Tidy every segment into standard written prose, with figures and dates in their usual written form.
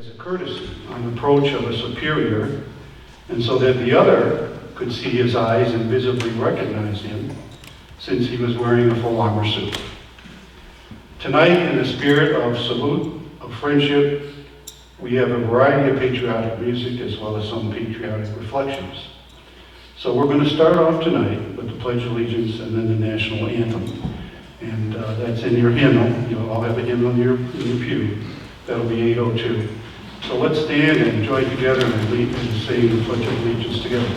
as a courtesy on approach of a superior, and so that the other could see his eyes and visibly recognize him, since he was wearing a full armor suit. Tonight, in the spirit of salute, of friendship, we have a variety of patriotic music as well as some patriotic reflections. So we're going to start off tonight with the Pledge of Allegiance and then the National Anthem. And that's in your hymnal. You'll all have a hymnal in your pew. That'll be 802. So let's stand and join together and lead and sing the Pledge of Allegiance together.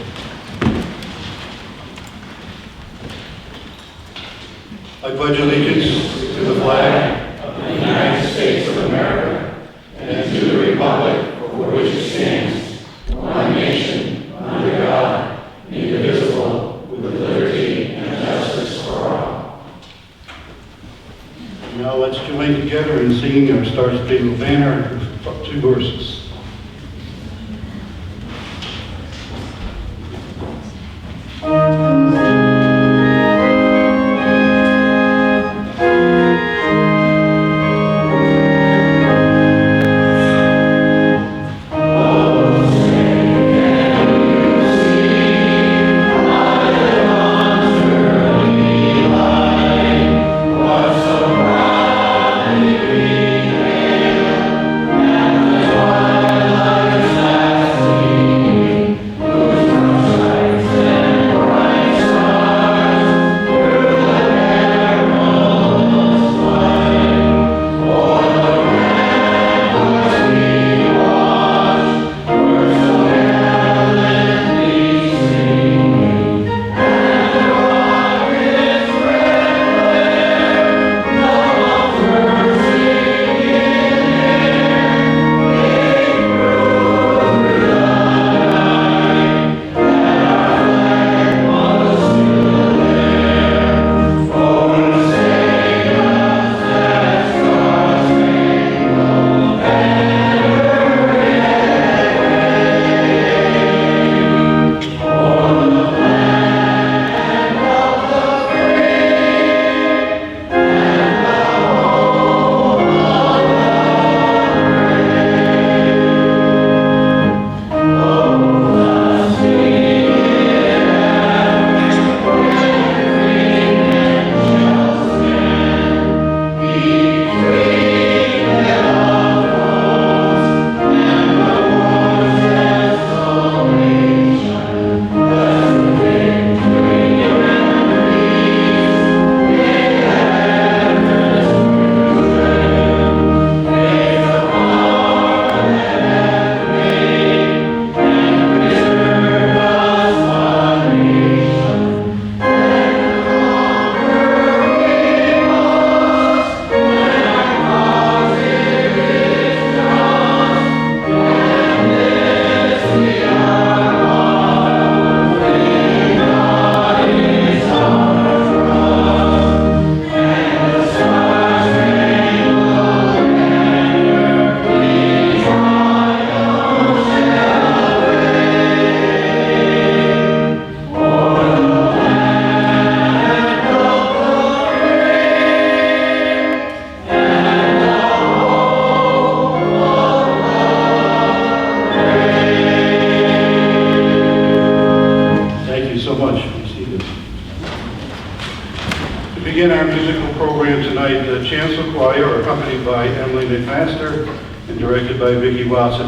I pledge allegiance to the flag of the United States of America and to the republic for which it stands, one nation, under God, indivisible, with liberty and justice for all. Now let's join together in singing our Star Spangled Banner, 2 verses.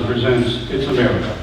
Presents It's America.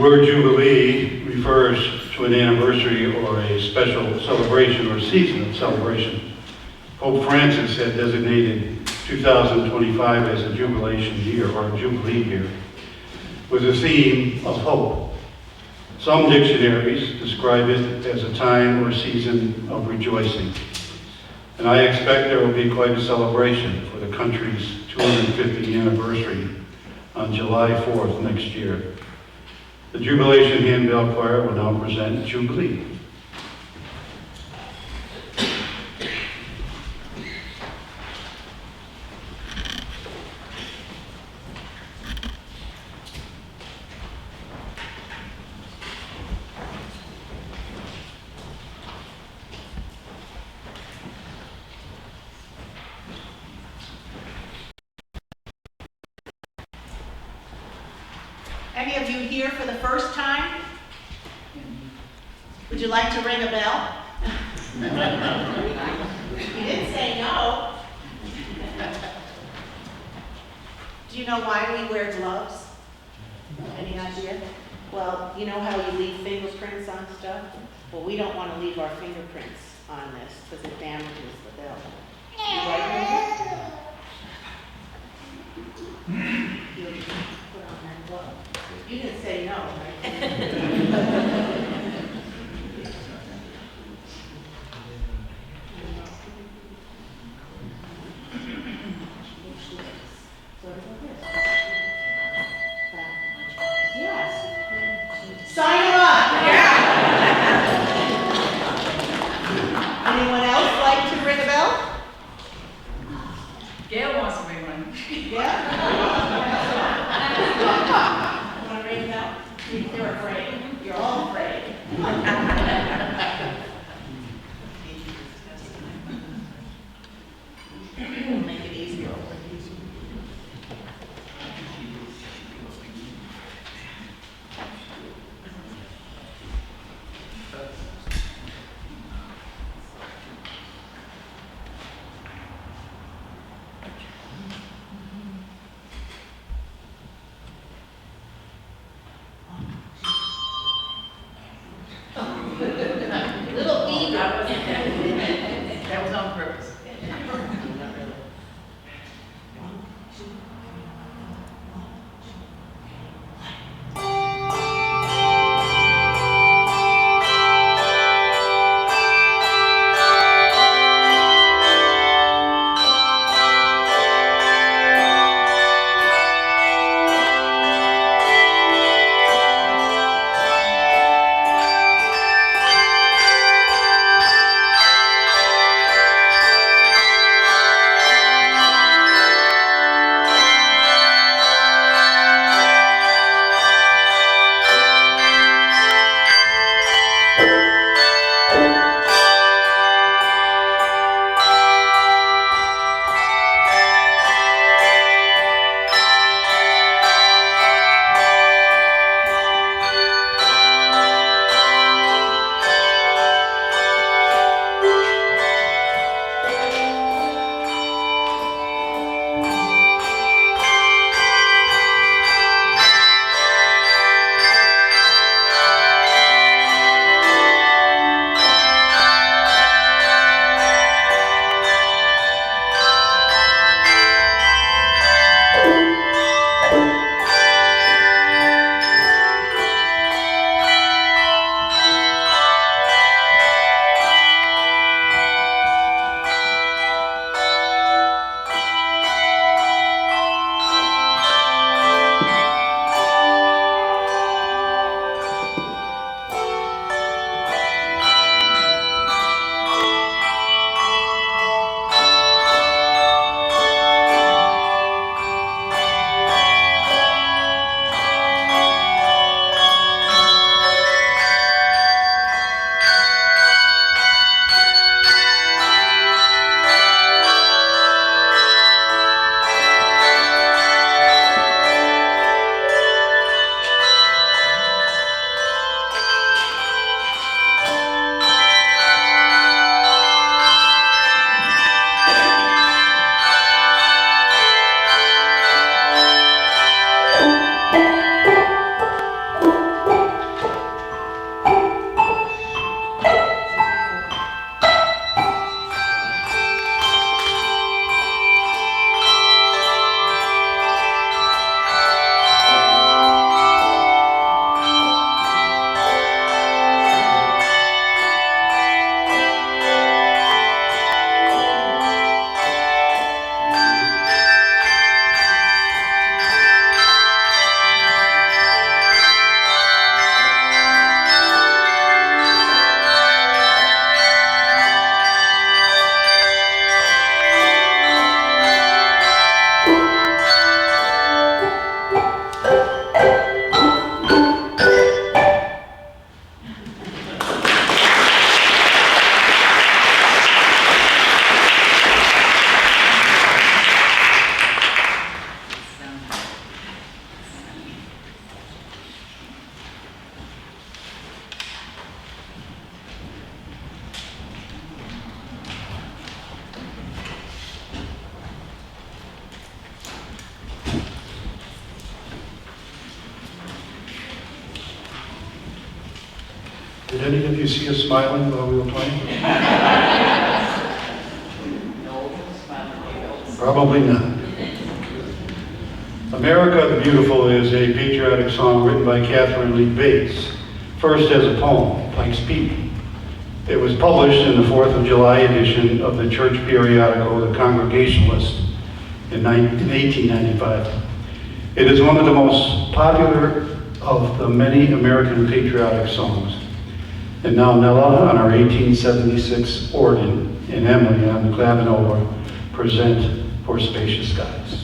word Jubilee refers to an anniversary or a special celebration or season of celebration. Pope Francis had designated 2025 as a jubilation year or a Jubilee year with a theme of hope. Some dictionaries describe it as a time or season of rejoicing. And I expect there will be quite a celebration for the country's 250th anniversary on July 4th next year. The Jubilation Handbell Choir will now present Jubilee. Any of you here for the first time? Would you like to ring a bell? You didn't say no. Do you know why we wear gloves? Any idea? Well, you know how you leave fingerprints on stuff? Well, we don't want to leave our fingerprints on this because it damages the bell. You right, Linda? You put on that glove. You didn't say no, right? Yes. Sign them up. Anyone else like to ring a bell? Gail wants to ring one. Yeah? You want to ring a bell? You're afraid. You're all afraid. Make it easier. Little eager. That was on purpose. Did any of you see us smiling while we were playing? No, smiling. Probably not. America the Beautiful is a patriotic song written by Catherine Lee Bates, first as a poem, Pike's Peak. It was published in the 4th of July edition of the church periodical, The Congregationalist, in 1895. It is one of the most popular of the many American patriotic songs. And now Nella on our 1876 organ and Emily on the clavinova present For Spacious Skies.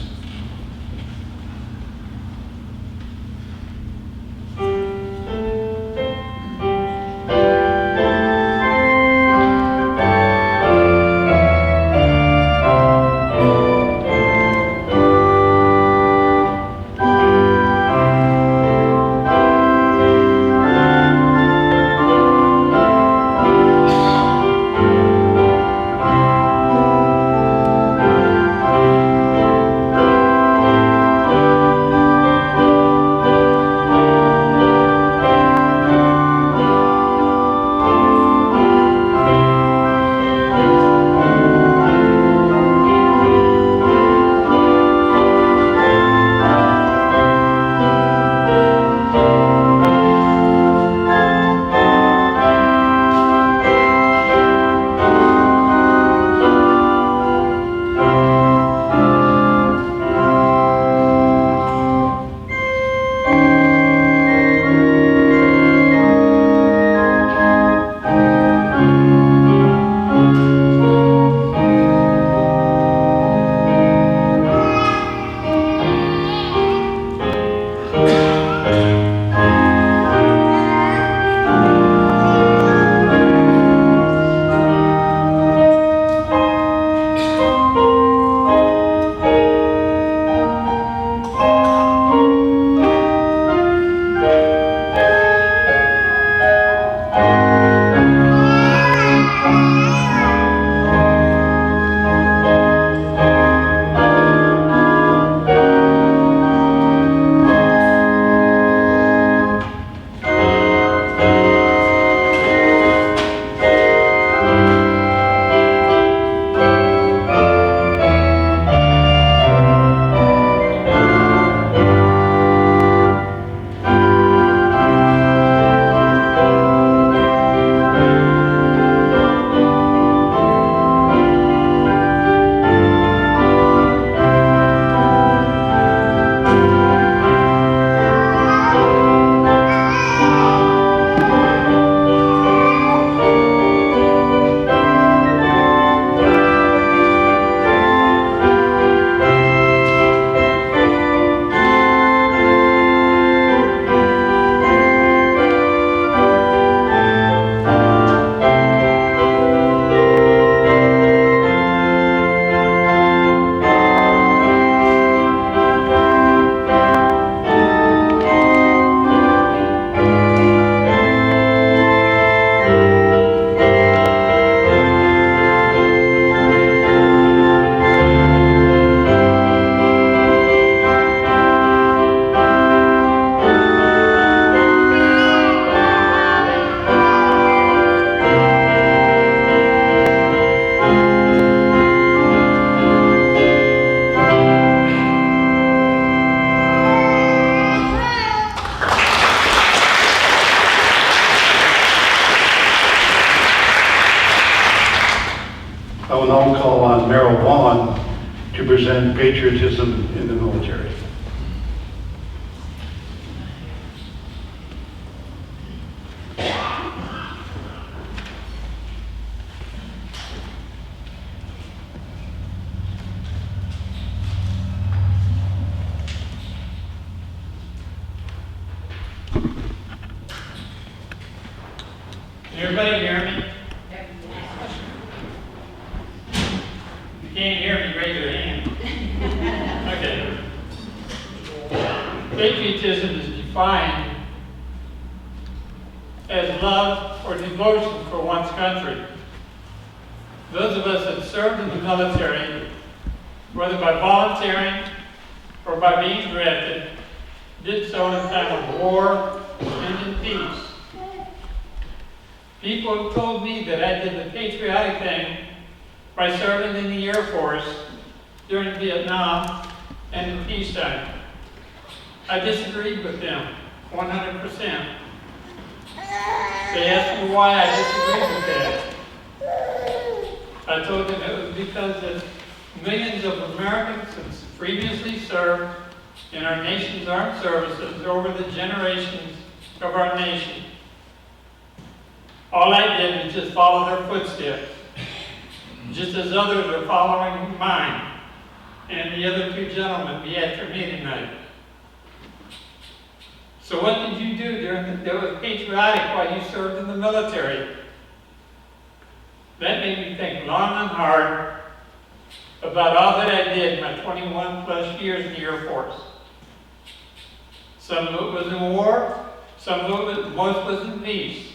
I will now call on Merrill Vaughn to present Patriotism in the Military. Can everybody hear me? If you can't hear me, raise your hand. Okay. Patriotism is defined as love or devotion for one's country. Those of us that served in the military, whether by volunteering or by being drafted, did so in a time of war and in peace. People have told me that I did the patriotic thing by serving in the Air Force during Vietnam and in peacetime. I disagreed with them 100%. They asked me why I disagreed with that. I told them it was because that millions of Americans have previously served in our nation's armed services over the generations of our nation. All I did was just follow their footsteps, just as others are following mine and the other two gentlemen be after me tonight. So what did you do that was patriotic while you served in the military? That made me think long and hard about all that I did in my 21 plus years in the Air Force. Some of it was in war, some of it, most was in peace.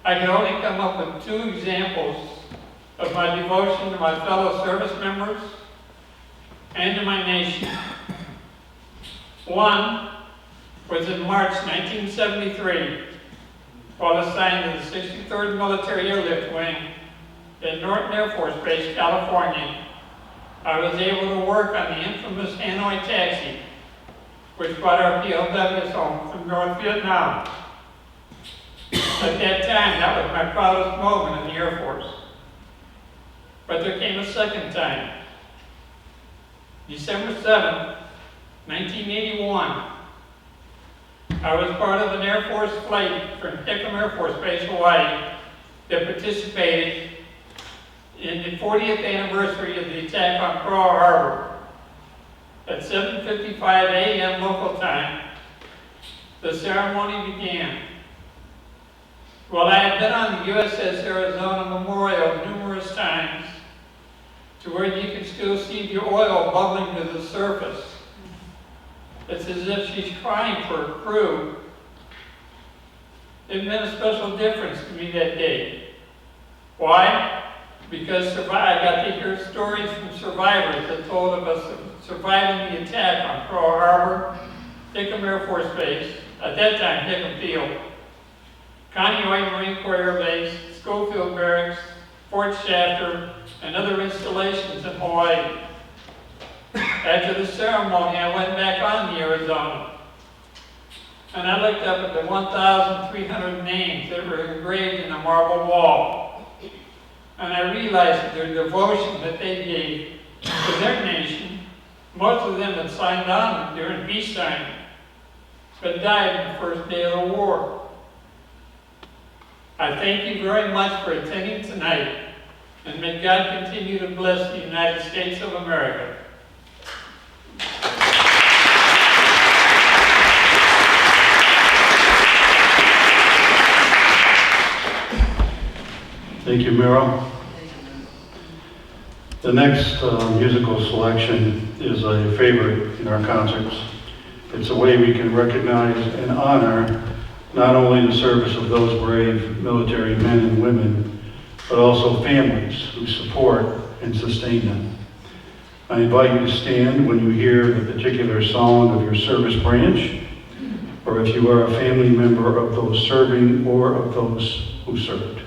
I can only come up with two examples of my devotion to my fellow service members and to my nation. One was in March 1973, while assigned to the 63rd Military Airlift Wing at Norton Air Force Base, California. I was able to work on the infamous Hanoi taxi, which brought our POWs home from North Vietnam. At that time, that was my proudest moment in the Air Force. But there came a second time. December 7th, 1981, I was part of an Air Force flight from Hickam Air Force Base, Hawaii, that participated in the 40th anniversary of the attack on Pearl Harbor. At 7:55 a.m. local time, the ceremony began. Well, I had been on the USS Arizona Memorial numerous times to where you can still see the oil bubbling to the surface. It's as if she's crying for her crew. It meant a special difference to me that day. Why? Because I got to hear stories from survivors that told of us surviving the attack on Pearl Harbor, Hickam Air Force Base, at that time Hickam Field, Kaneohe Marine Corps Air Base, Schofield Barracks, Fort Shafter, and other installations in Hawaii. After the ceremony, I went back on the Arizona, and I looked up at the 1,300 names that were engraved in a marble wall, and I realized their devotion that they gave to their nation. Most of them had signed on during peacetime, but died in the first day of the war. I thank you very much for attending tonight, and may God continue to bless the United States of America. Thank you, Merrill. The next musical selection is a favorite in our concerts. It's a way we can recognize and honor not only the service of those brave military men and women, but also families who support and sustain them. I invite you to stand when you hear the particular song of your service branch, or if you are a family member of those serving or of those who served.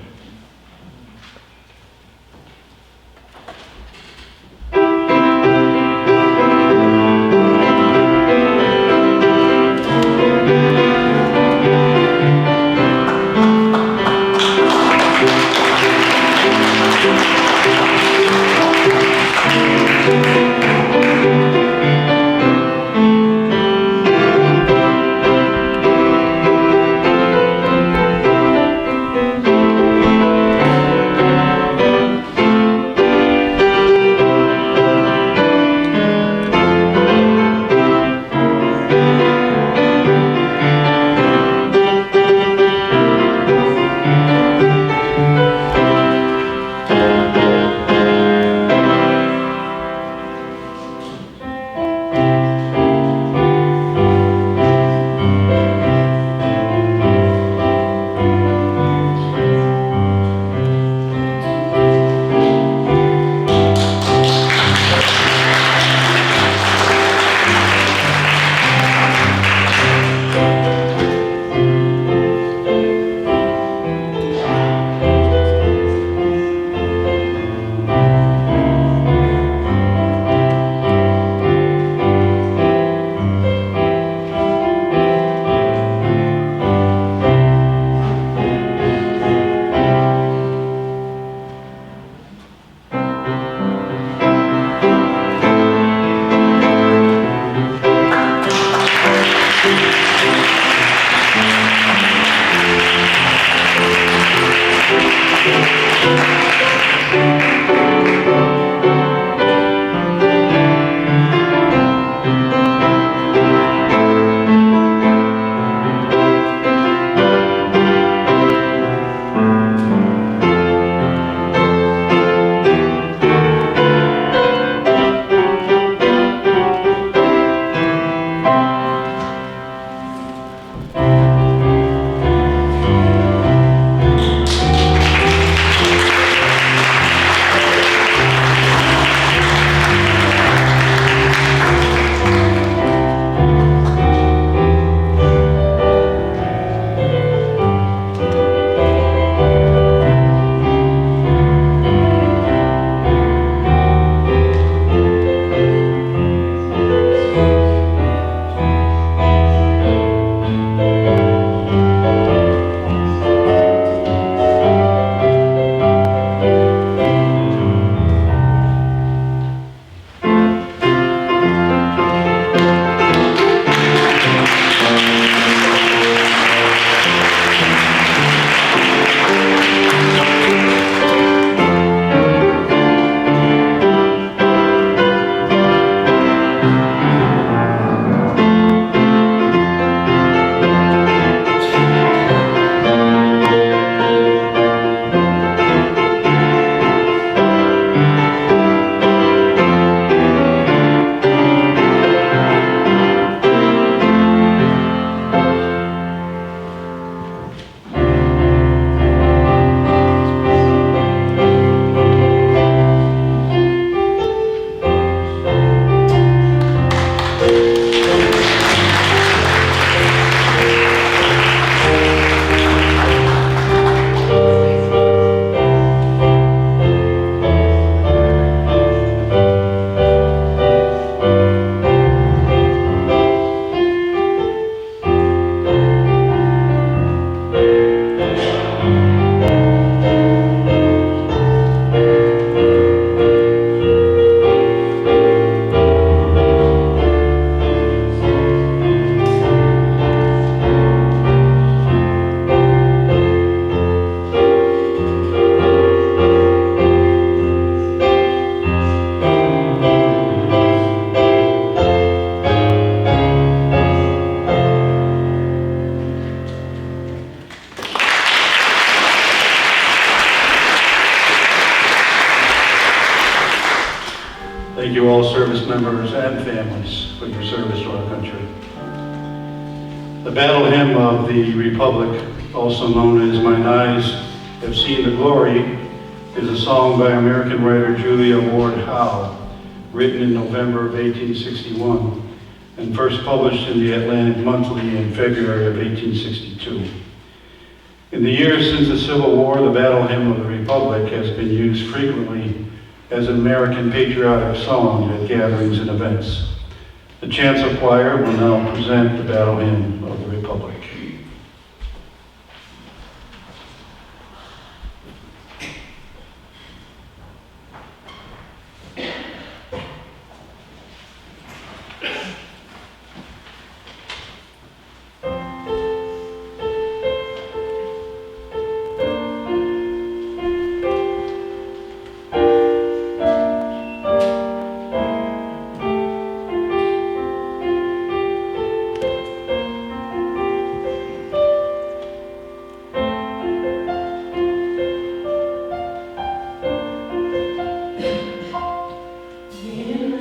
members and families for your service to our country. The battle hymn of the Republic, also known as Mine Eyes Have Seen the Glory, is a song by American writer Julia Ward Howe, written in November of 1861 and first published in the Atlantic Monthly in February of 1862. In the years since the Civil War, the battle hymn of the Republic has been used frequently as an American patriotic song at gatherings and events. The chancel choir will now present the battle hymn of the Republic. In the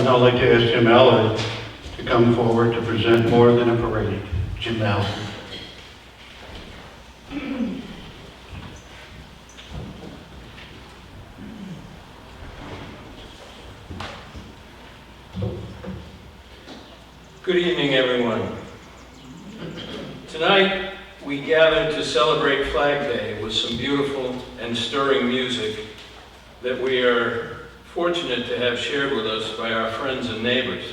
now like to ask Jim Allard to come forward to present More Than a Parade. Jim Allard. Good evening, everyone. Tonight, we gather to celebrate Flag Day with some beautiful and stirring music that we are fortunate to have shared with us by our friends and neighbors.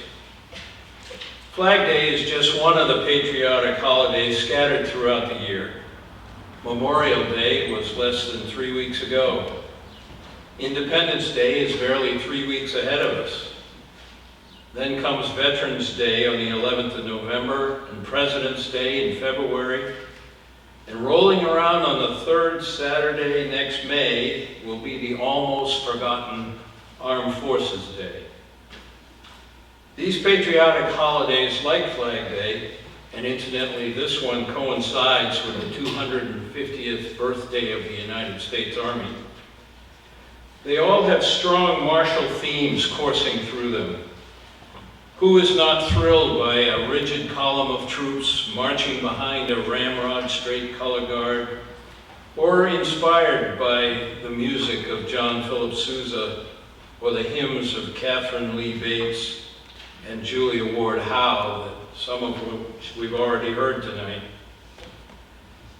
Flag Day is just one of the patriotic holidays scattered throughout the year. Memorial Day was less than 3 weeks ago. Independence Day is barely 3 weeks ahead of us. Then comes Veterans Day on the 11th of November and President's Day in February. And rolling around on the third Saturday next May will be the almost forgotten Armed Forces Day. These patriotic holidays like Flag Day, and incidentally this one coincides with the 250th birthday of the United States Army, they all have strong martial themes coursing through them. Who is not thrilled by a rigid column of troops marching behind a ramrod straight color guard, or inspired by the music of John Philip Sousa, or the hymns of Catherine Lee Bates and Julia Ward Howe, some of which we've already heard tonight.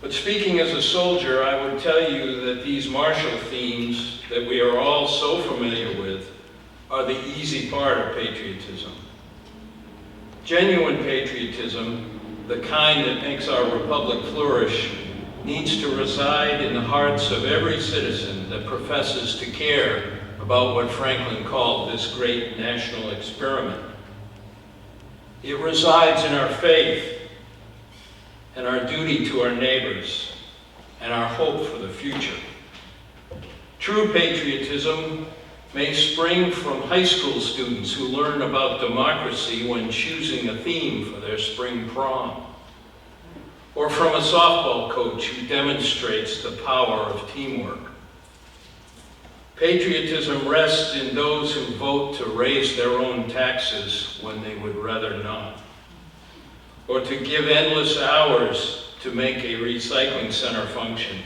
But speaking as a soldier, I would tell you that these martial themes that we are all so familiar with are the easy part of patriotism. Genuine patriotism, the kind that makes our republic flourish, needs to reside in the hearts of every citizen that professes to care about what Franklin called this great national experiment. It resides in our faith and our duty to our neighbors and our hope for the future. True patriotism may spring from high school students who learn about democracy when choosing a theme for their spring prom, or from a softball coach who demonstrates the power of teamwork. Patriotism rests in those who vote to raise their own taxes when they would rather not, or to give endless hours to make a recycling center function,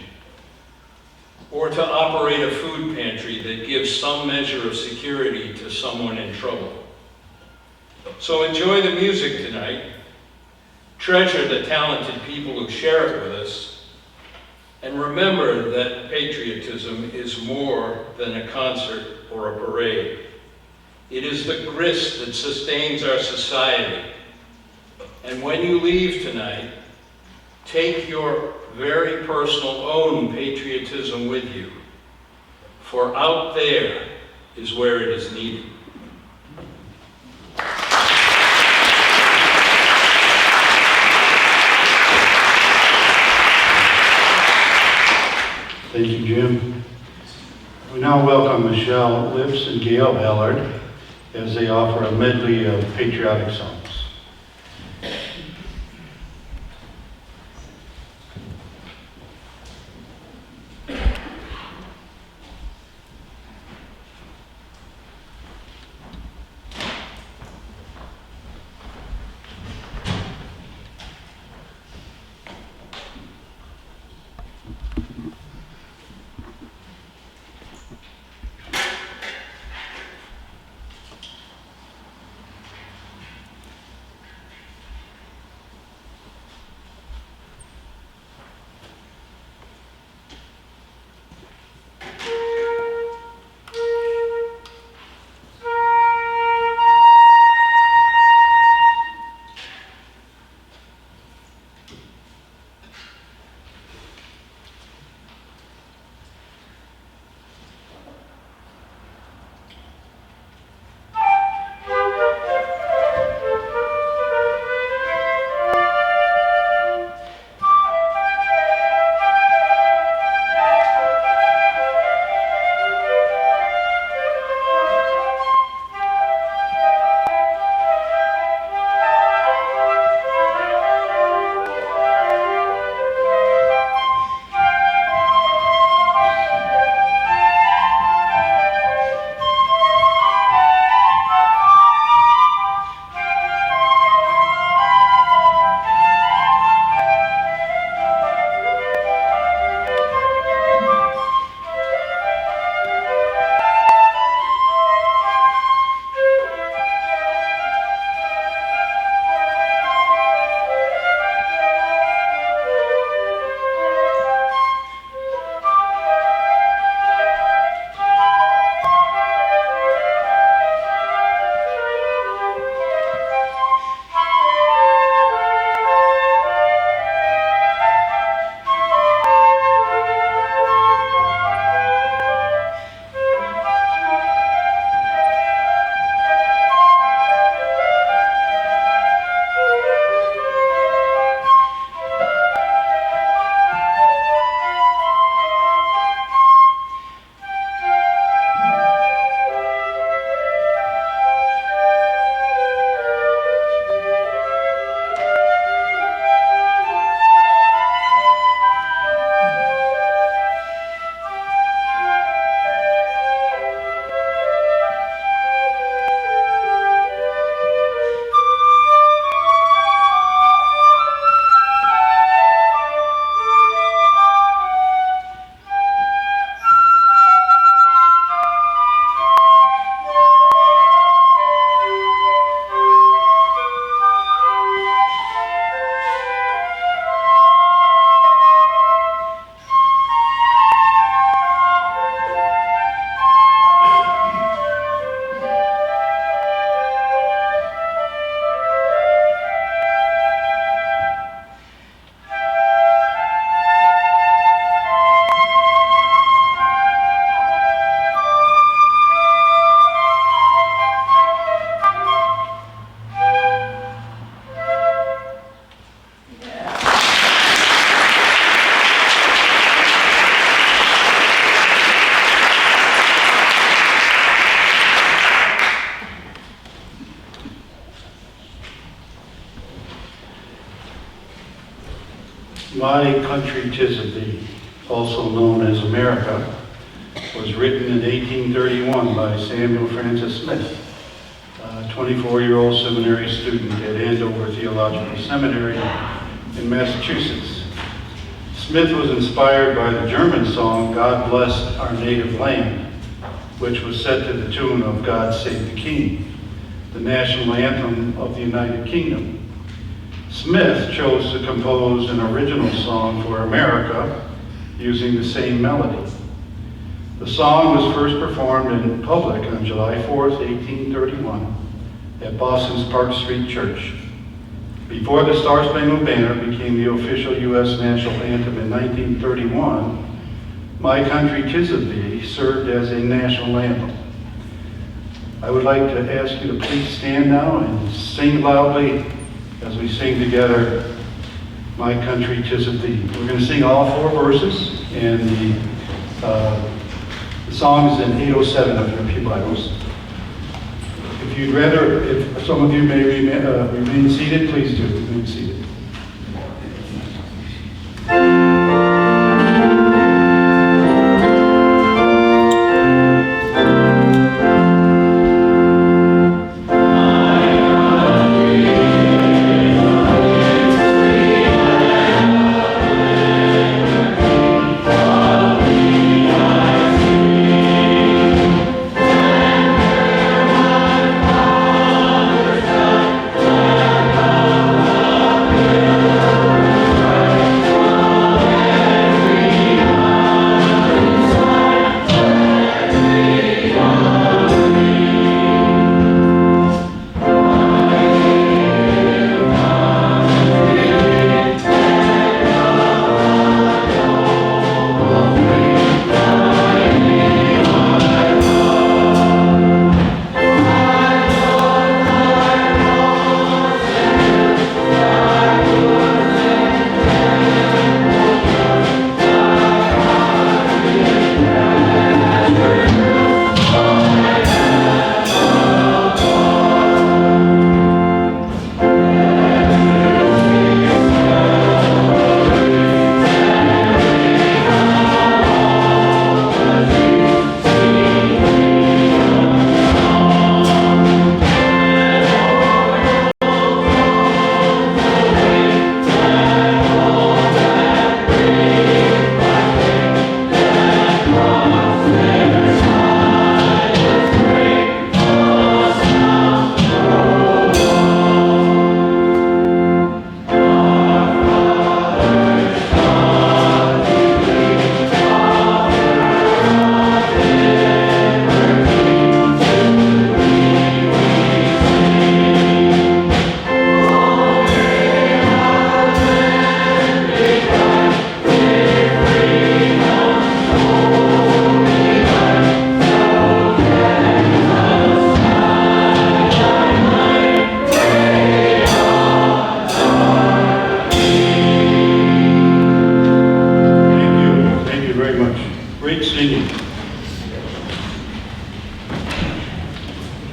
or to operate a food pantry that gives some measure of security to someone in trouble. So enjoy the music tonight, treasure the talented people who share it with us, and remember that patriotism is more than a concert or a parade. It is the grist that sustains our society. And when you leave tonight, take your very personal own patriotism with you, for out there is where it is needed. Thank you, Jim. We now welcome Michelle Lips and Gail Allard as they offer a medley of patriotic songs. My Country 'Tis of Thee, also known as America, was written in 1831 by Samuel Francis Smith, a 24-year-old seminary student at Andover Theological Seminary in Massachusetts. Smith was inspired by the German song, God Bless Our Native Land, which was set to the tune of God Save the King, the national anthem of the United Kingdom. Smith chose to compose an original song for America using the same melody. The song was first performed in public on July 4th, 1831 at Boston's Park Street Church. Before the Star Spangled Banner became the official U.S. national anthem in 1931, My Country 'Tis of Thee served as a national anthem. I would like to ask you to please stand now and sing loudly as we sing together, My Country 'Tis of Thee. We're going to sing all 4 verses, and the song is in 807 of your pew Bibles. If you'd rather, if some of you may remain seated, please do remain seated.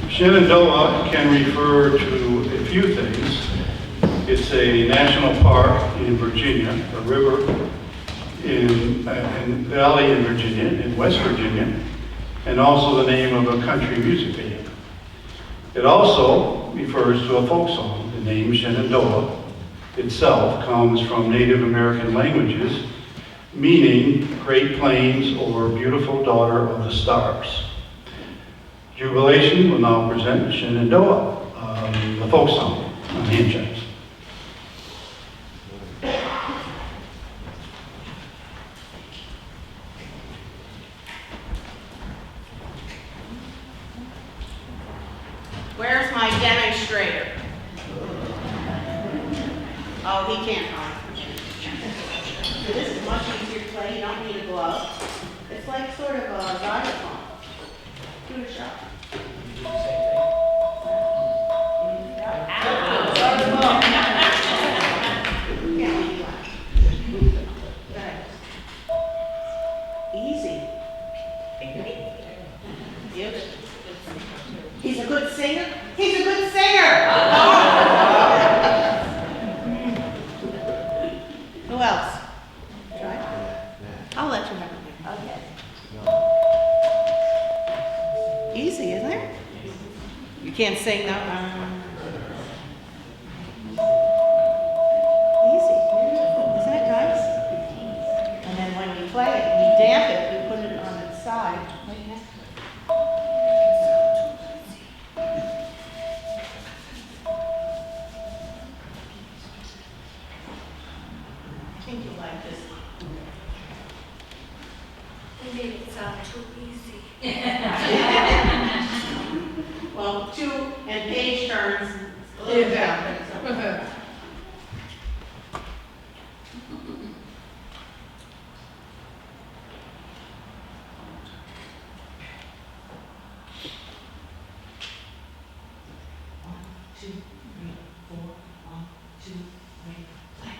Shenandoah can refer to a few things. It's a national park in Virginia, a river in valley in Virginia, in West Virginia, and also the name of a country music band. It also refers to a folk song. The name Shenandoah itself comes from Native American languages, meaning Great Plains or beautiful daughter of the stars. Jubilation will now present Shenandoah, the folk song on hand chimes. Where's my demonstrator? Oh, he can't run. So this is much easier to play. You don't need a glove. It's like sort of a xylophone. Give it a shot. Easy. He's a good singer. He's a good singer. Who else? I'll let you have it. Okay. Easy, isn't it? You can't sing now. Easy. Isn't it nice? And then when you play it, you damp it, you put it on its side. Right here. I think you like this. They made it sound too easy. Well, two and page turns. A little bit. Two, three, four. 1, 2, 3, play.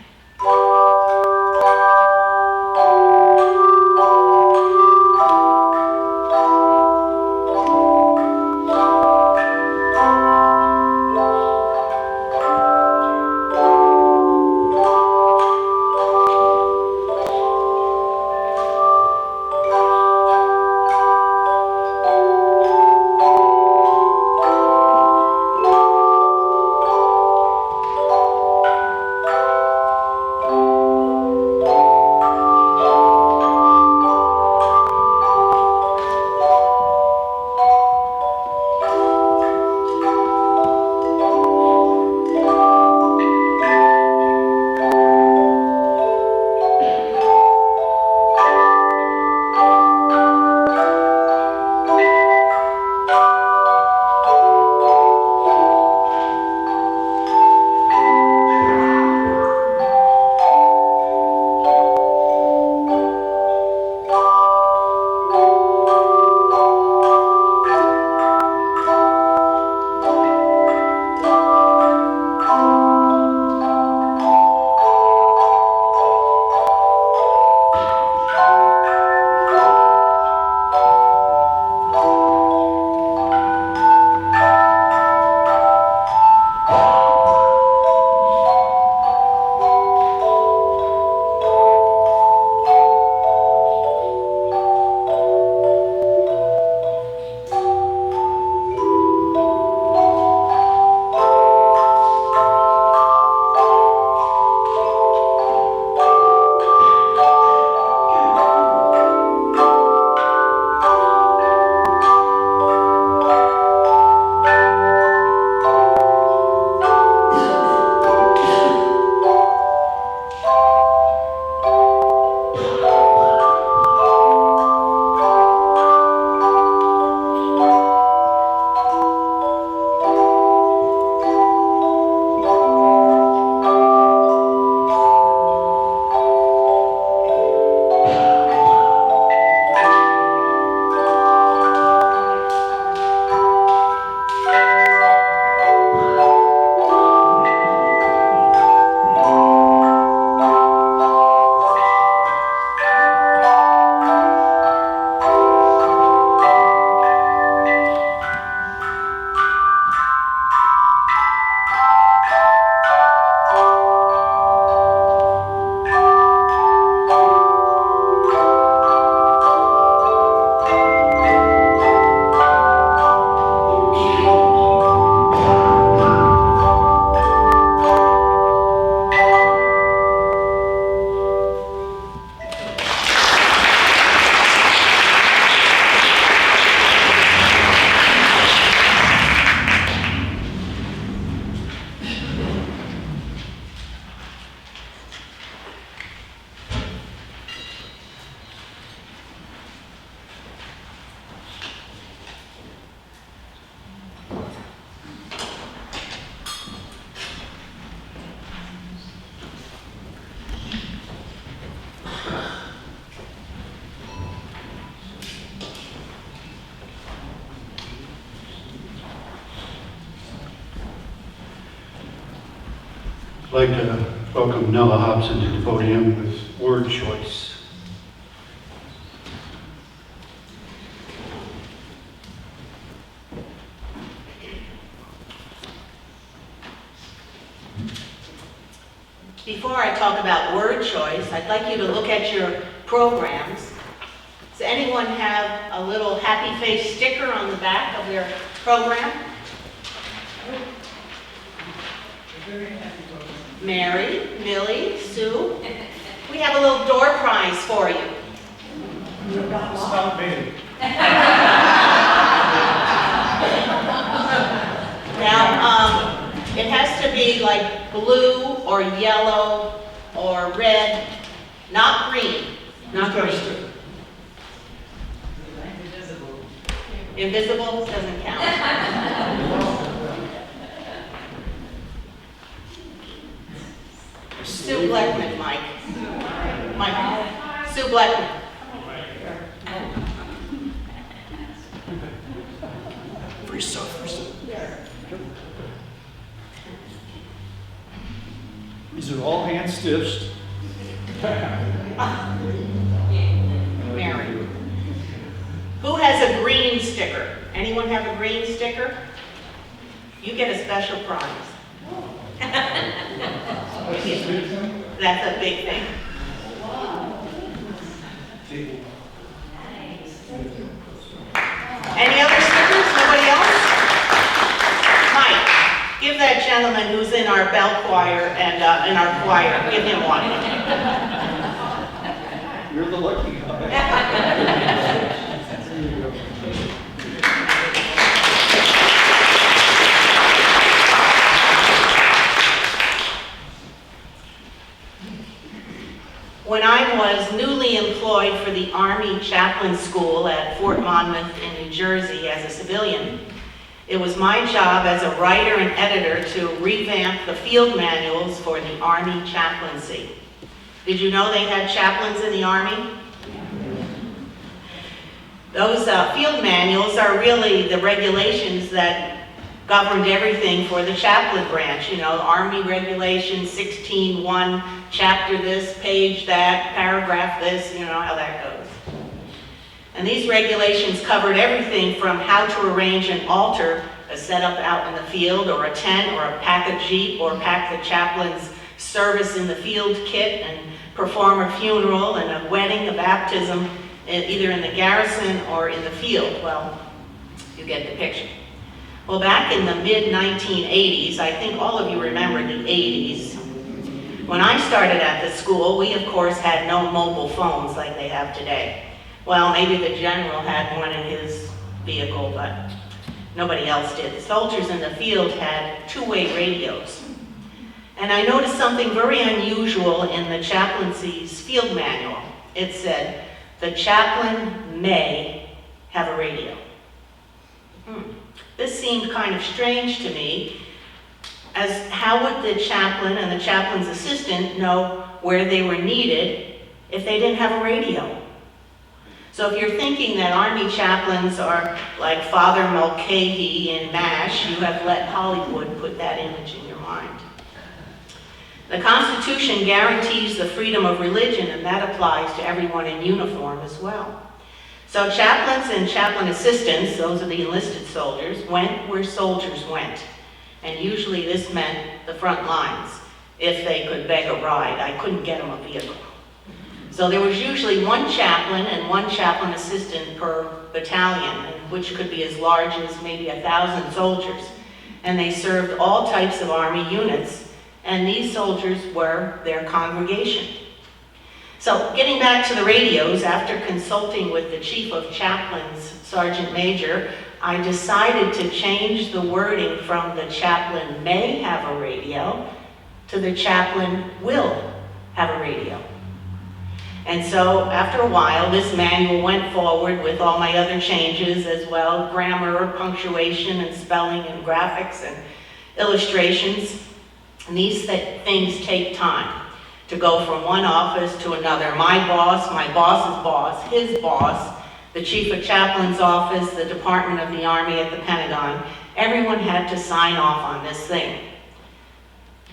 I'd like to welcome Nella Hobson to the podium with word choice. Before I talk about word choice, I'd like you to look at your programs. Does anyone have a little happy face sticker on the back of their program? Mary, Millie, Sue, we have a little door prize for you. Stop me. Now, it has to be like blue or yellow or red, not green, not green. Invisible doesn't count. Sue Blackman, Mike. Mike. Sue Blackman. Free stuff, free stuff. These are all hand stitched. Mary. Who has a green sticker? Anyone have a green sticker? You get a special prize. That's a big thing. Any other stickers? Nobody else? Mike, give that gentleman who's in our bell choir and in our choir, give him one. You're the lucky guy. When I was newly employed for the Army Chaplain School at Fort Monmouth in New Jersey as a civilian, it was my job as a writer and editor to revamp the field manuals for the Army chaplaincy. Did you know they had chaplains in the Army? Those field manuals are really the regulations that governed everything for the chaplain branch. You know, Army Regulation 16.1, chapter this, page that, paragraph this, you know how that goes. And these regulations covered everything from how to arrange an altar, a setup out in the field, or a tent, or a pack a jeep, or pack the chaplain's service in the field kit, and perform a funeral and a wedding, a baptism, either in the garrison or in the field. Well, you get the picture. Well, back in the mid-1980s, I think all of you remember the 80s, when I started at the school, we of course had no mobile phones like they have today. Well, maybe the general had one in his vehicle, but nobody else did. The soldiers in the field had two-way radios. And I noticed something very unusual in the chaplaincy's field manual. It said, the chaplain may have a radio. This seemed kind of strange to me, as how would the chaplain and the chaplain's assistant know where they were needed if they didn't have a radio? So if you're thinking that Army chaplains are like Father Mulcahy in MASH, you have let Hollywood put that image in your mind. The Constitution guarantees the freedom of religion, and that applies to everyone in uniform as well. So chaplains and chaplain assistants, those are the enlisted soldiers, went where soldiers went. And usually this meant the front lines, if they could beg a ride. I couldn't get them a vehicle. So there was usually one chaplain and one chaplain assistant per battalion, which could be as large as maybe 1,000 soldiers. And they served all types of Army units, and these soldiers were their congregation. So getting back to the radios, after consulting with the Chief of Chaplains, Sergeant Major, I decided to change the wording from the chaplain may have a radio to the chaplain will have a radio. And so after a while, this manual went forward with all my other changes as well, grammar, punctuation, and spelling, and graphics, and illustrations. And these things take time to go from one office to another. My boss's boss, his boss, the Chief of Chaplain's office, the Department of the Army at the Pentagon, everyone had to sign off on this thing.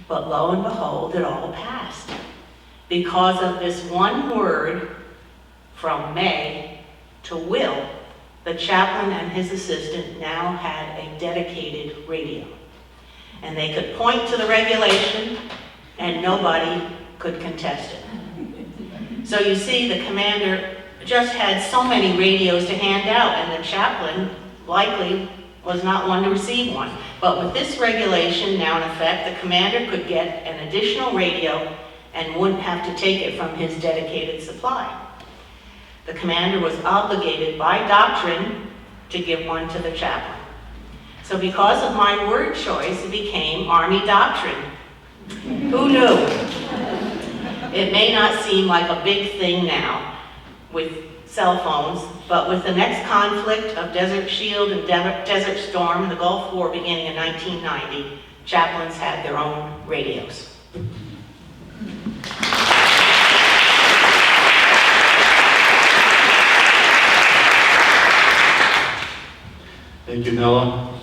But lo and behold, it all passed. Because of this one word, from may to will, the chaplain and his assistant now had a dedicated radio. And they could point to the regulation, and nobody could contest it. So you see, the commander just had so many radios to hand out, and the chaplain likely was not one to receive one. But with this regulation now in effect, the commander could get an additional radio and wouldn't have to take it from his dedicated supply. The commander was obligated by doctrine to give one to the chaplain. So because of my word choice, it became Army doctrine. Who knew? It may not seem like a big thing now with cell phones, but with the next conflict of Desert Shield and Desert Storm, the Gulf War beginning in 1990, chaplains had their own radios. Thank you, Nella.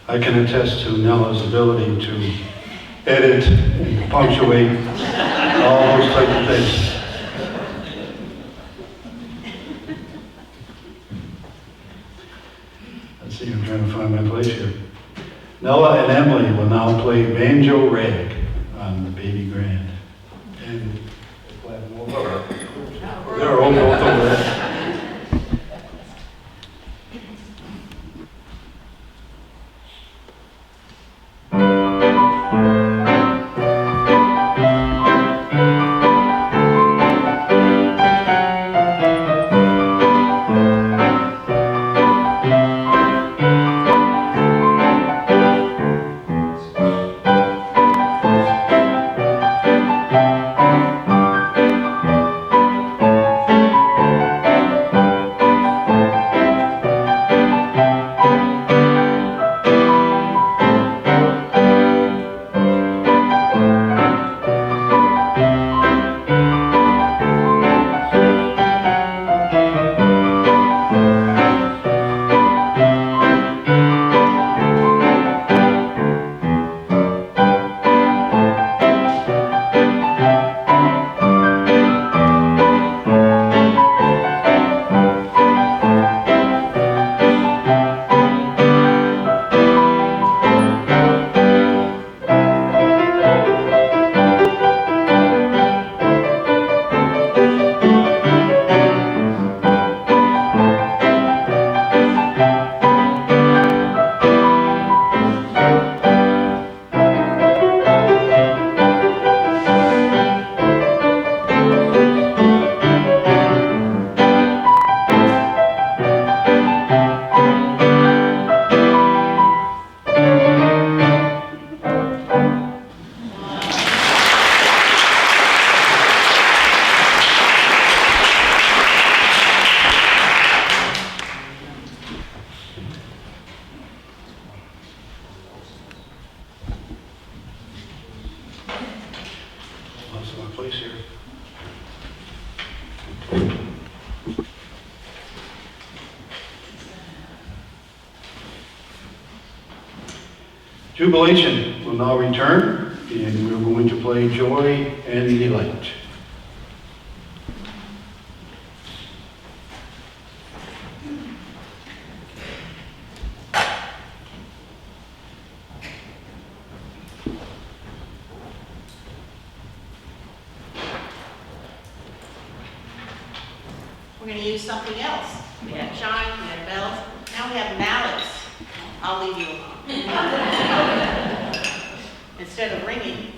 I can attest to Nella's ability to edit and punctuate, all those type of things. Let's see, I'm trying to find my place here. Nella and Emily will now play Banjo Rag on the Baby Grand. And they're all both over there. Lost my place here. Jubilation will now return, and we're going to play Joy and Delight. We're going to use something else. We had chimes, we had bells, now we have mallets. I'll leave you alone. Instead of ringing,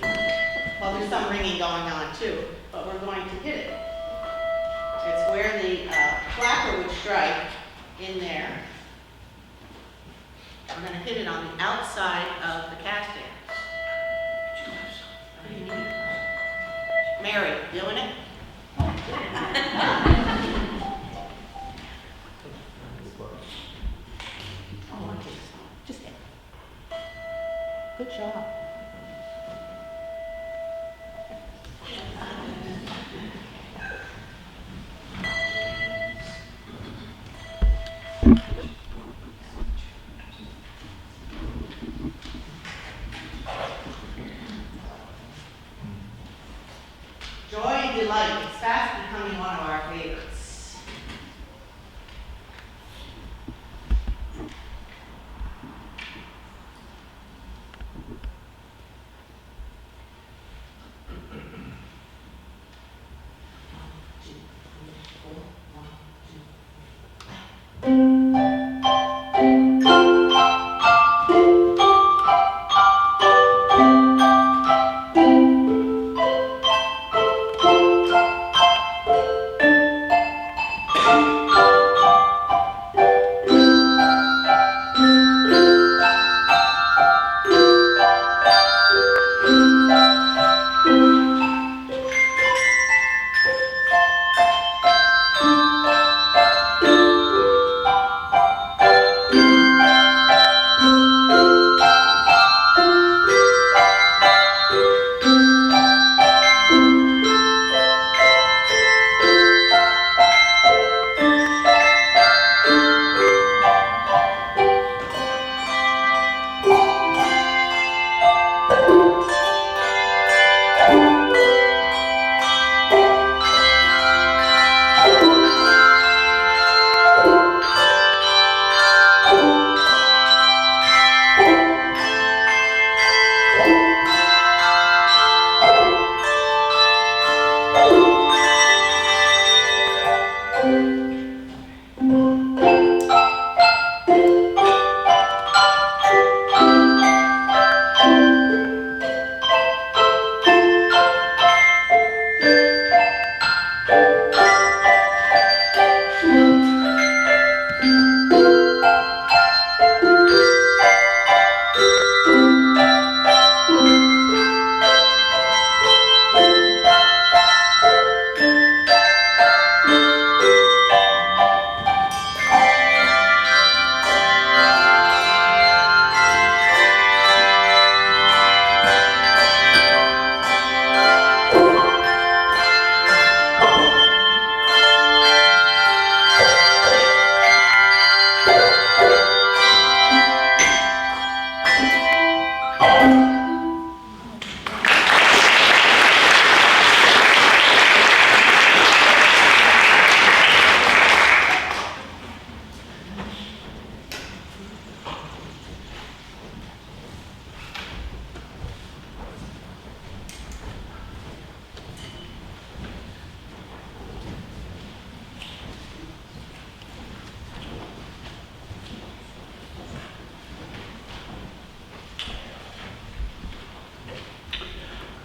well, there's some ringing going on too, but we're going to hit it. It's where the clapper would strike in there. We're going to hit it on the outside of the casting. Mary, doing it? Just hit. Good job. Joy and delight.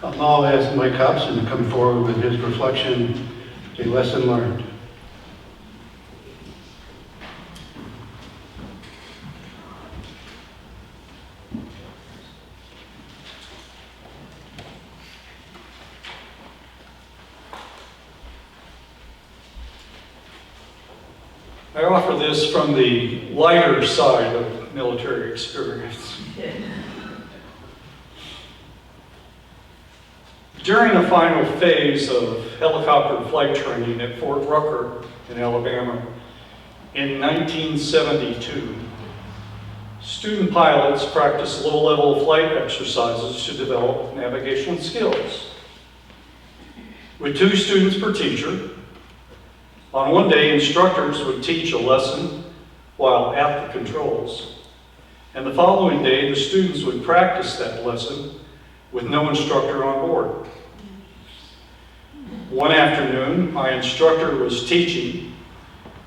I'll now ask Mike Hobson to come forward with his reflection, a lesson learned. I offer this from the lighter side of military experience. During the final phase of helicopter flight training at Fort Rucker in Alabama in 1972, student pilots practiced low-level flight exercises to develop navigational skills. With 2 students per teacher, on one day, instructors would teach a lesson while at the controls, and the following day, the students would practice that lesson with no instructor on board. One afternoon, my instructor was teaching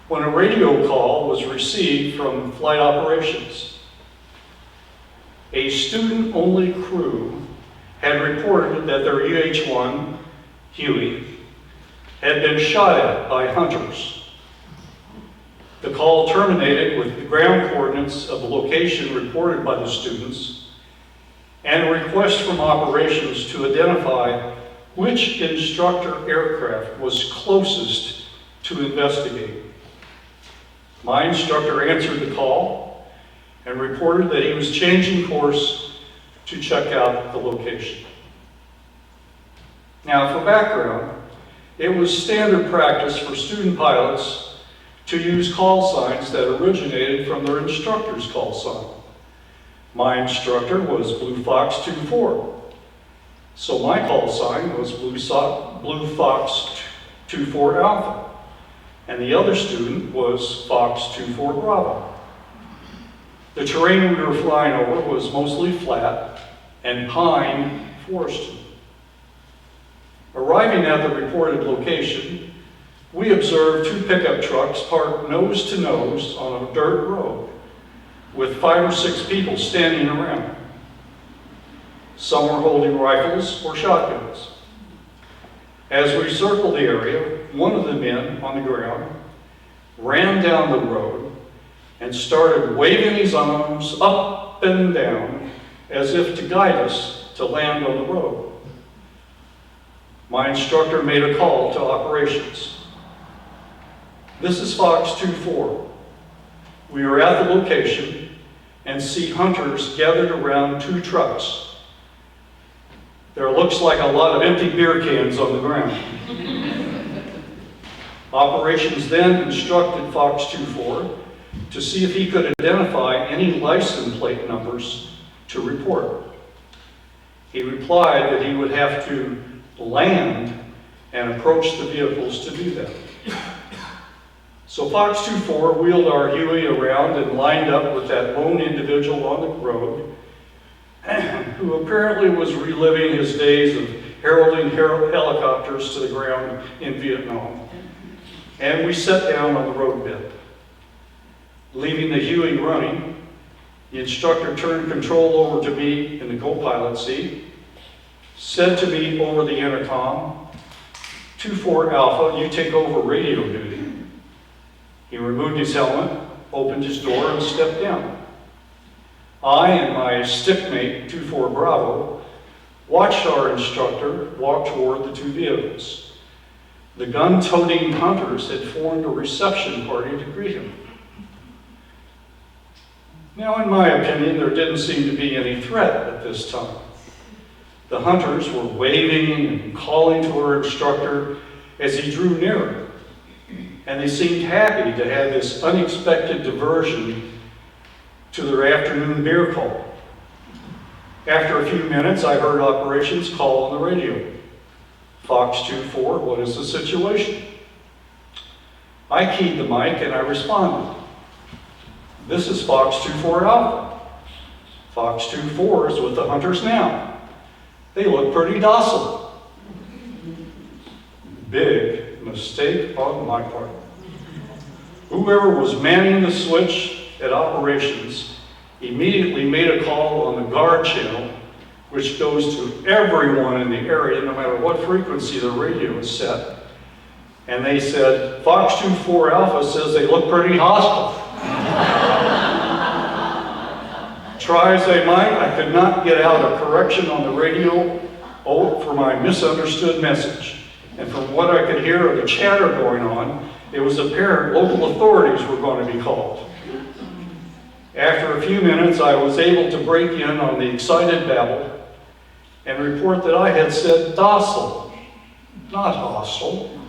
when a radio call was received from flight operations. A student-only crew had reported that their UH-1 Huey had been shot at by hunters. The call terminated with the ground coordinates of the location reported by the students and a request from operations to identify which instructor aircraft was closest to investigate. My instructor answered the call and reported that he was changing course to check out the location. Now, for background, it was standard practice for student pilots to use call signs that originated from their instructor's call sign. My instructor was Blue Fox 24. So my call sign was Blue Fox 24 Alpha, and the other student was Fox 24 Bravo. The terrain we were flying over was mostly flat and pine forested. Arriving at the reported location, we observed 2 pickup trucks parked nose to nose on a dirt road with 5 or 6 people standing around. Some were holding rifles or shotguns. As we circled the area, one of the men on the ground ran down the road and started waving his arms up and down as if to guide us to land on the road. My instructor made a call to operations. This is Fox 2-4. We are at the location and see hunters gathered around 2 trucks. There looks like a lot of empty beer cans on the ground. Operations then instructed Fox 2-4 to see if he could identify any license plate numbers to report. He replied that he would have to land and approach the vehicles to do that. So Fox 2-4 wheeled our Huey around and lined up with that lone individual on the road who apparently was reliving his days of heralding helicopters to the ground in Vietnam. And we sat down on the road bed. Leaving the Huey running, the instructor turned control over to me in the co-pilot seat, said to me over the intercom, 2-4 Alpha, you take over radio duty. He removed his helmet, opened his door, and stepped down. I and my stickmate, 2-4 Bravo, watched our instructor walk toward the 2 vehicles. The gun-toting hunters had formed a reception party to greet him. Now, in my opinion, there didn't seem to be any threat at this time. The hunters were waving and calling to our instructor as he drew nearer, and they seemed happy to have this unexpected diversion to their afternoon beer call. After a few minutes, I heard operations call on the radio. Fox 2-4, what is the situation? I keyed the mic and I responded. This is Fox 2-4 Alpha. Fox 2-4 is with the hunters now. They look pretty docile. Big mistake on my part. Whoever was manning the switch at operations immediately made a call on the guard channel, which goes to everyone in the area, no matter what frequency the radio is set. And they said, Fox 2-4 Alpha says they look pretty hostile. Try as I might, I could not get out a correction on the radio for my misunderstood message. And from what I could hear of the chatter going on, it was apparent local authorities were going to be called. After a few minutes, I was able to break in on the excited babble and report that I had said docile, not hostile.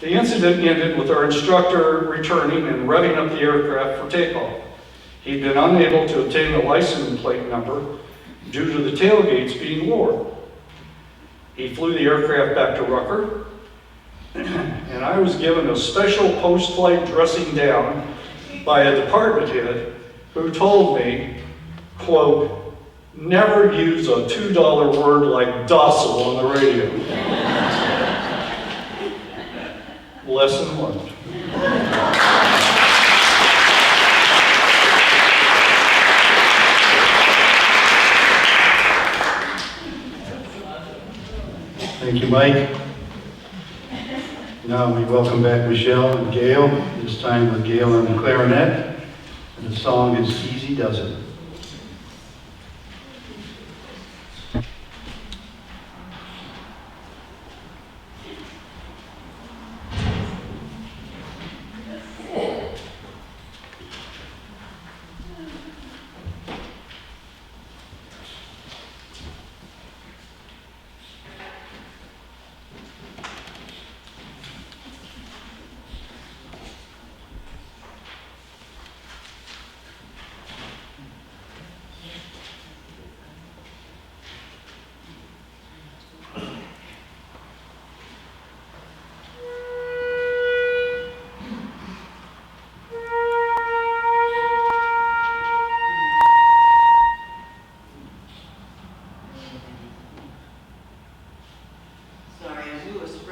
The incident ended with our instructor returning and revving up the aircraft for takeoff. He'd been unable to obtain a license plate number due to the tailgates being lowered. He flew the aircraft back to Rucker, and I was given a special post-flight dressing down by a department head who told me, quote, never use a $2 word like docile on the radio. Lesson learned. Thank you, Mike. Now we welcome back Michelle and Gail, this time with Gail on the clarinet. And the song is Easy Does It.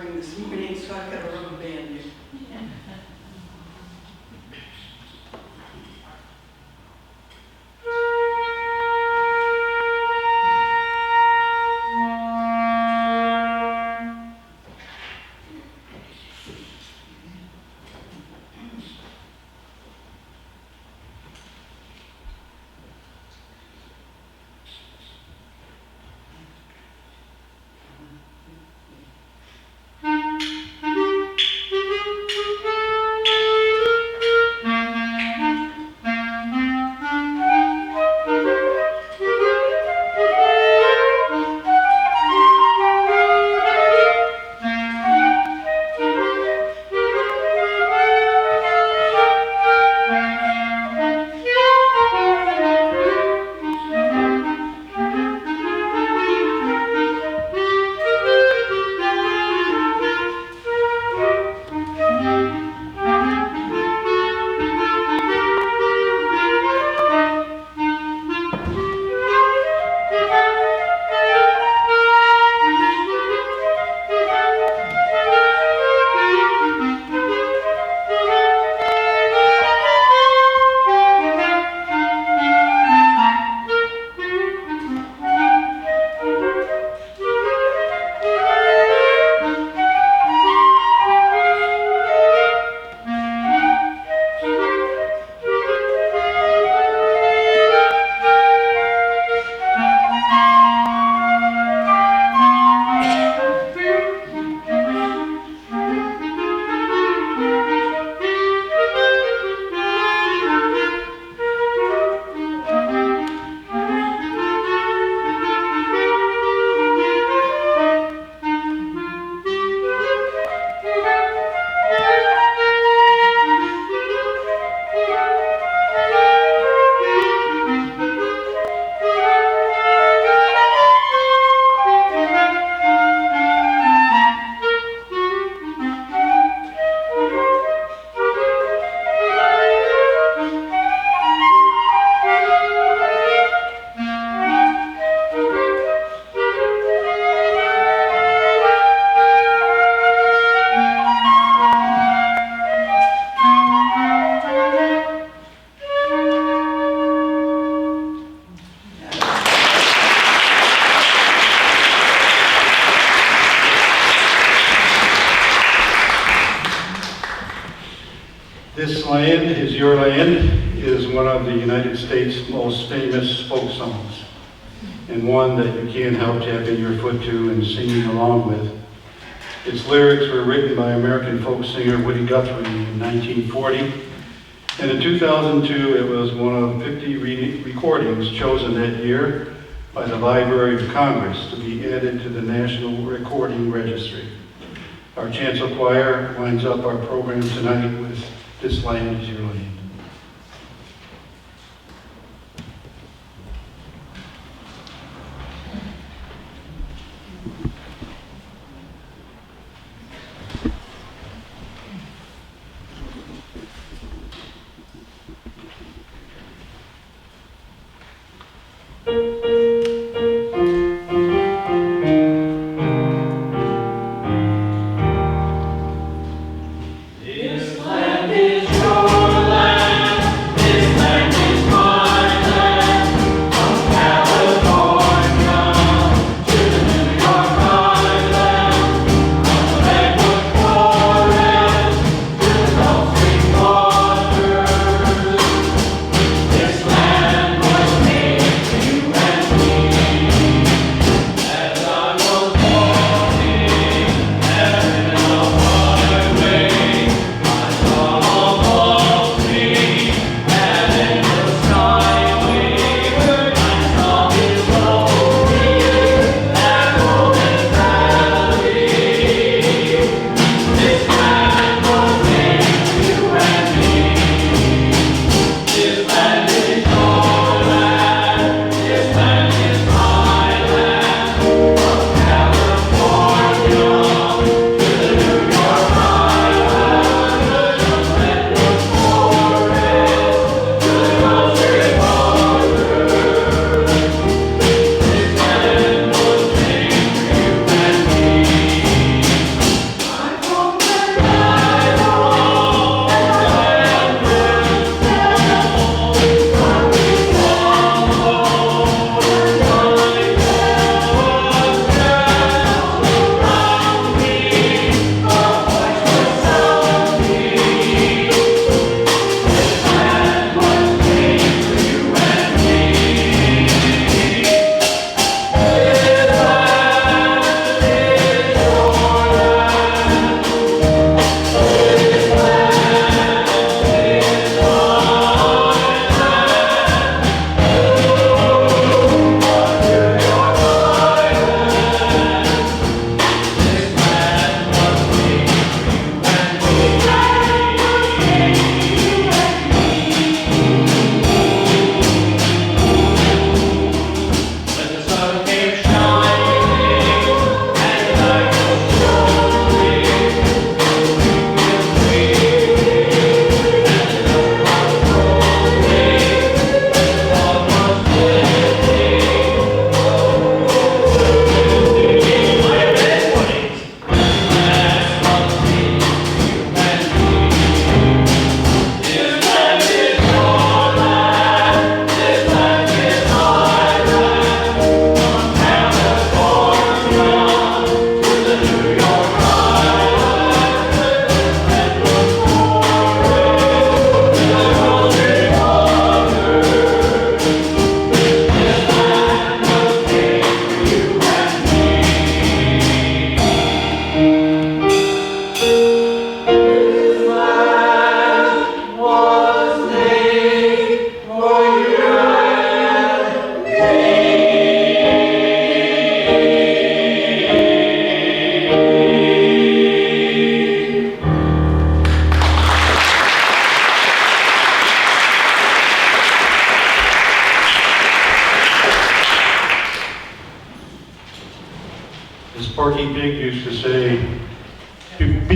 bring this morning, so I've got a rubber band here. This Land Is Your Land is one of the United States' most famous folk songs, and one that you can't help tapping your foot to and singing along with. Its lyrics were written by American folk singer Woody Guthrie in 1940, and in 2002 it was one of 50 recordings chosen that year by the Library of Congress to be added to the National Recording Registry. Our chancel choir winds up our program tonight with This Land Is Your Land. This land is your land.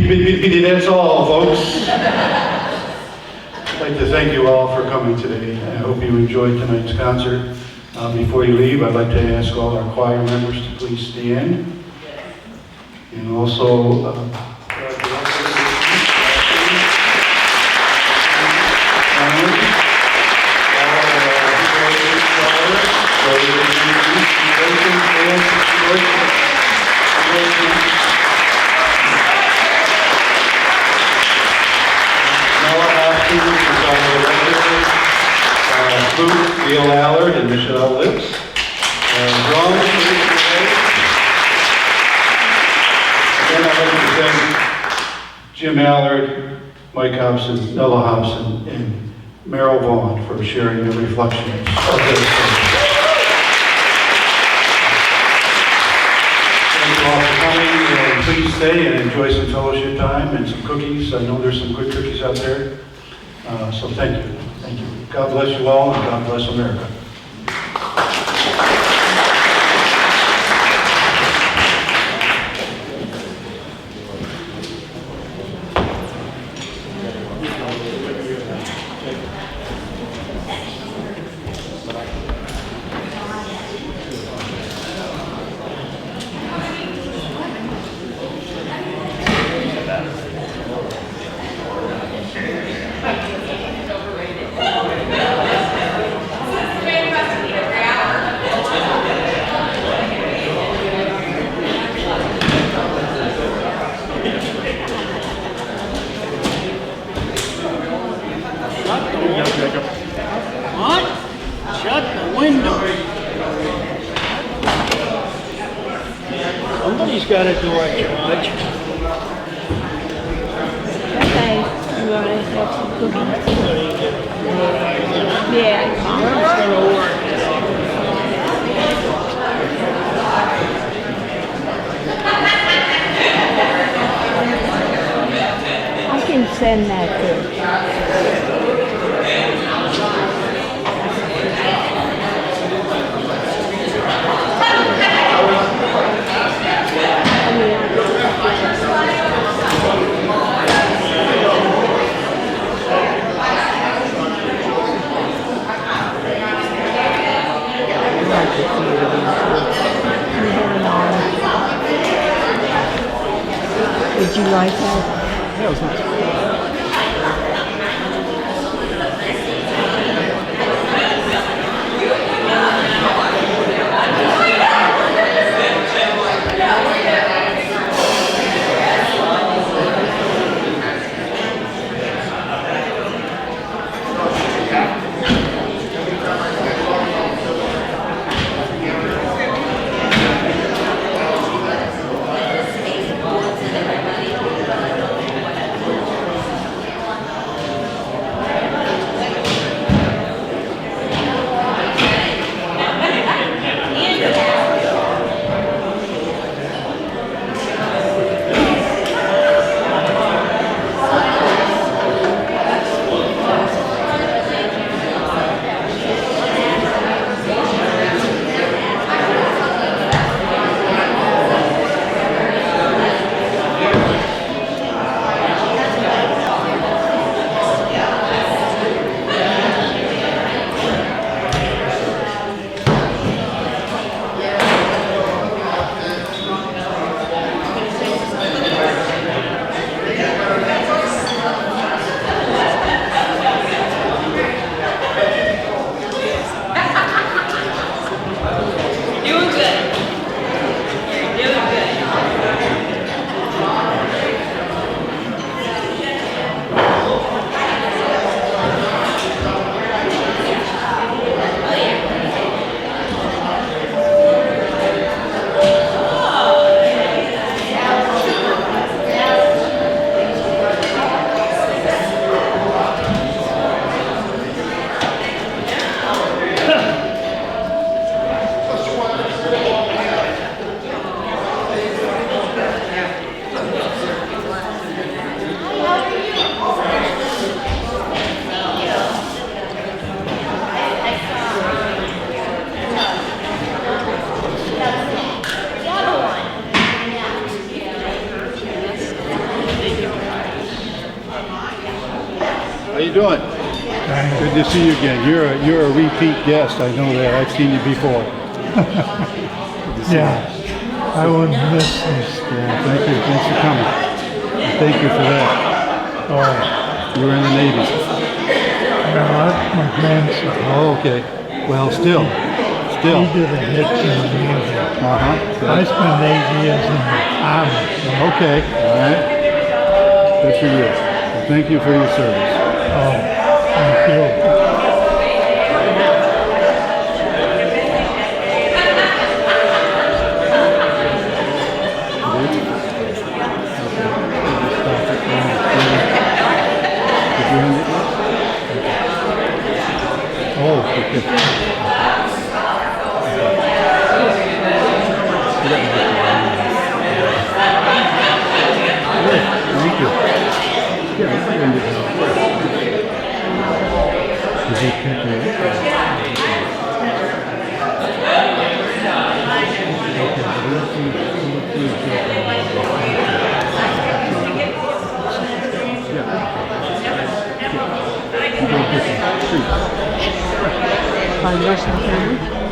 That's all, folks. I'd like to thank you all for coming today. I hope you enjoyed tonight's concert. Before you leave, I'd like to ask all our choir members to please stand. And also, Luke, Neil Allard, and Michelle Lips. Drums, and I'd like to thank Jim Allard, Mike Hobson, Ella Hobson, and Merrill Vaughn for sharing their reflections of this. Thank you all for coming, and please stay and enjoy some fellowship time and some cookies. I know there's some good cookies out there. So thank you. Thank you. God bless you all, and God bless America. What? Shut the window. Somebody's got to do our charge. Okay, you want to have some cookies? Yeah. It's gonna work. I can send that to Did you like that? That was nice. How you doing? Good to see you again. You're a repeat guest. I know that. I've seen you before. Yeah, I wouldn't miss this. Yeah, thank you. Thanks for coming. Thank you for that. Oh, You were in the Navy. that's my grandson. Oh, okay. Well, still. He did a hit in the music. I spent 8 years in the Army. Okay. All right. Good for you. Well, thank you for your service. Oh, thank you. Oh, okay. Thank you. Is it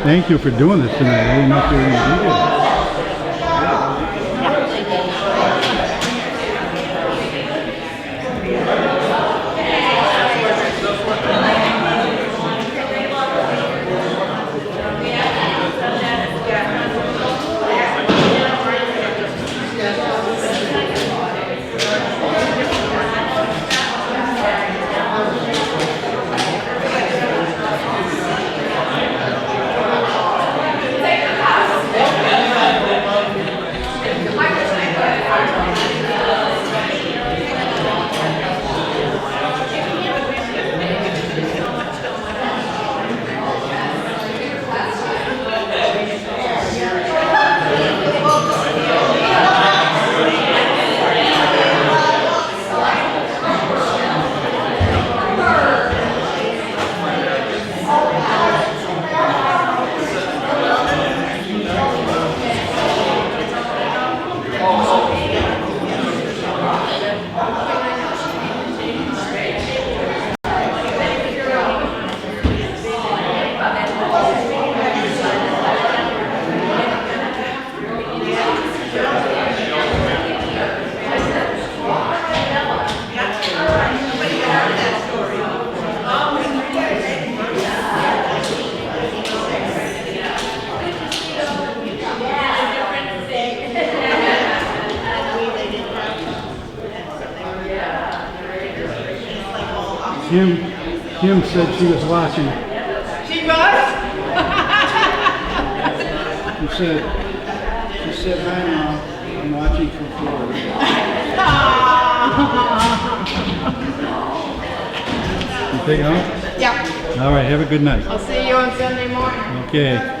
Thank you for doing this tonight. I didn't know if you were going to be here. Kim said she was watching. She was? She said, hi Mom, I'm watching from Florida. You take it home? Yeah. All right, have a good night. I'll see you on Sunday morning. Okay.